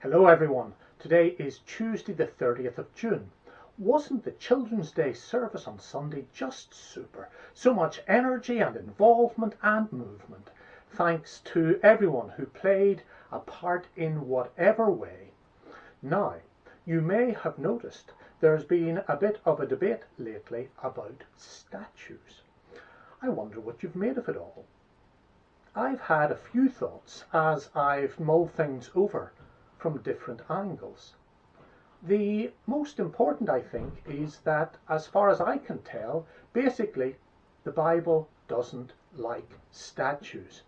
Hello everyone, today is Tuesday the 30th of June. Wasn't the Children's Day service on Sunday just super? So much energy and involvement and movement. Thanks to everyone who played a part in whatever way. Now, you may have noticed there's been a bit of a debate lately about statues. I wonder what you've made of it all. I've had a few thoughts as I've mulled things over from different angles. The most important, I think, is that, as far as I can tell, basically the Bible doesn't like statues.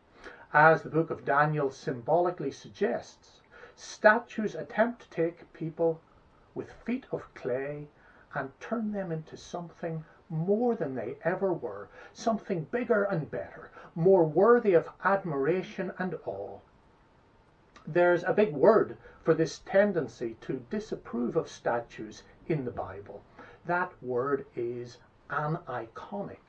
As the book of Daniel symbolically suggests, statues attempt to take people with feet of clay and turn them into something more than they ever were, something bigger and better, more worthy of admiration and awe. There's a big word for this tendency to disapprove of statues in the Bible. That word is aniconic.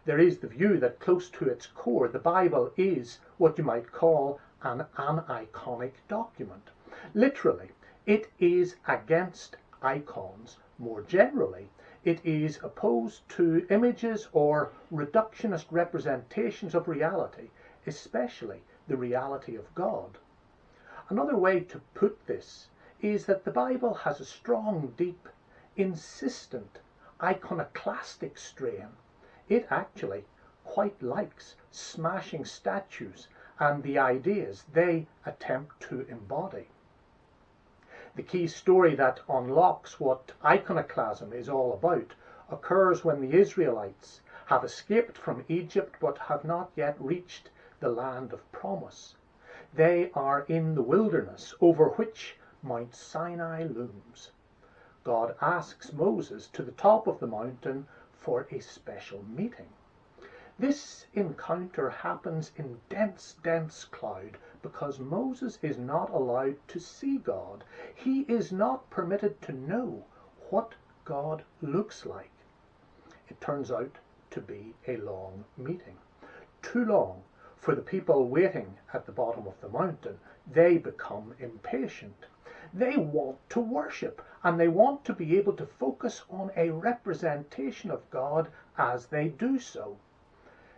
There is the view that close to its core, the Bible is what you might call an aniconic document. Literally, it is against icons. More generally, it is opposed to images or reductionist representations of reality, especially the reality of God. Another way to put this is that the Bible has a strong, deep, insistent, iconoclastic strain. It actually quite likes smashing statues and the ideas they attempt to embody. The key story that unlocks what iconoclasm is all about occurs when the Israelites have escaped from Egypt but have not yet reached the land of promise. They are in the wilderness over which Mount Sinai looms. God asks Moses to the top of the mountain for a special meeting. This encounter happens in dense cloud because Moses is not allowed to see God. He is not permitted to know what God looks like. It turns out to be a long meeting. Too long for the people waiting at the bottom of the mountain. They become impatient. They want to worship, and they want to be able to focus on a representation of God as they do so.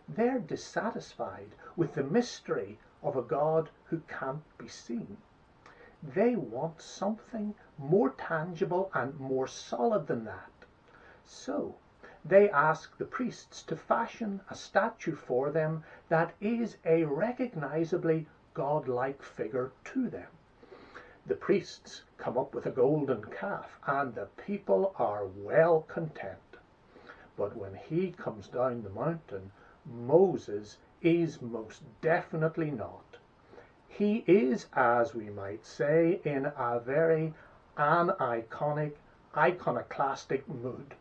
They're dissatisfied with the mystery of a God who can't be seen. They want something more tangible and more solid than that. So they ask the priests to fashion a statue for them that is a recognizably godlike figure to them. The priests come up with a golden calf, and the people are well content. But when he comes down the mountain, Moses is most definitely not. He is, as we might say, in a very aniconic, iconoclastic mood.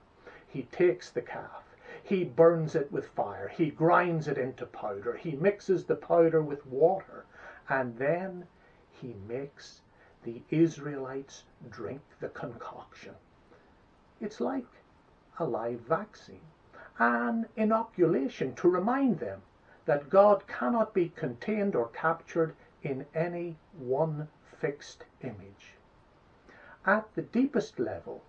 He takes the calf, he burns it with fire, he grinds it into powder, he mixes the powder with water, and then he makes the Israelites drink the concoction. It's like a live vaccine, an inoculation to remind them that God cannot be contained or captured in any one fixed image. At the deepest level,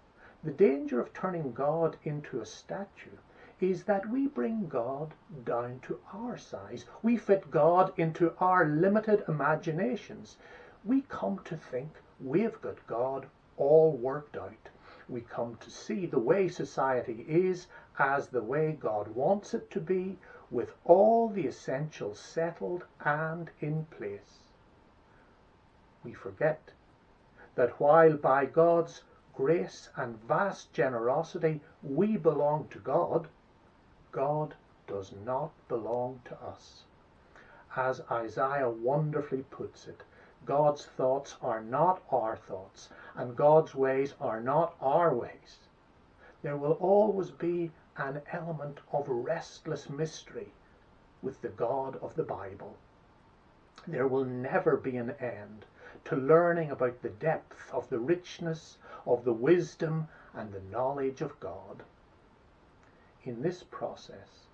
the danger of turning God into a statue is that we bring God down to our size. We fit God into our limited imaginations. We come to think we've got God all worked out. We come to see the way society is as the way God wants it to be, with all the essentials settled and in place. We forget that while by God's grace and vast generosity we belong to God, God does not belong to us. As Isaiah wonderfully puts it, God's thoughts are not our thoughts, and God's ways are not our ways. There will always be an element of restless mystery with the God of the Bible. There will never be an end to learning about the depth of the richness of the wisdom and the knowledge of God. In this process,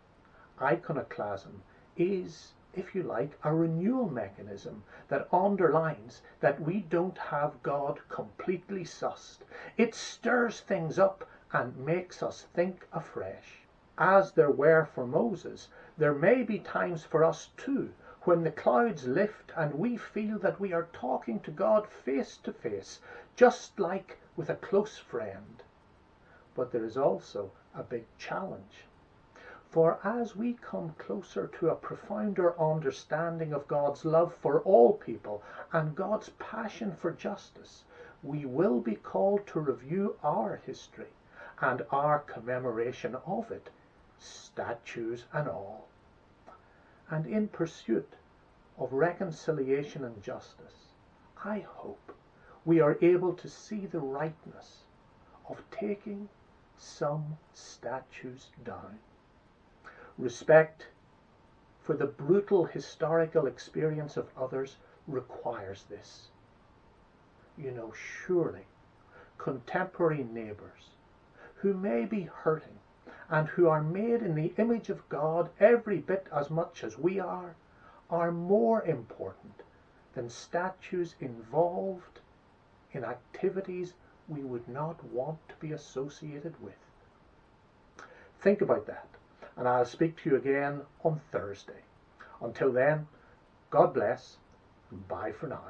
iconoclasm is if you like, a renewal mechanism that underlines that we don't have God completely sussed. It stirs things up and makes us think afresh. As there were for Moses, there may be times for us too when the clouds lift and we feel that we are talking to God face to face, just like with a close friend. But there is also a big challenge. For as we come closer to a profounder understanding of God's love for all people and God's passion for justice, we will be called to review our history and our commemoration of it, statues and all. And in pursuit of reconciliation and justice, I hope we are able to see the rightness of taking some statues down. Respect for the brutal historical experience of others requires this. Surely contemporary neighbours who may be hurting and who are made in the image of God every bit as much as we are more important than statues involved in activities we would not want to be associated with. Think about that, and I'll speak to you again on Thursday. Until then, God bless, and bye for now.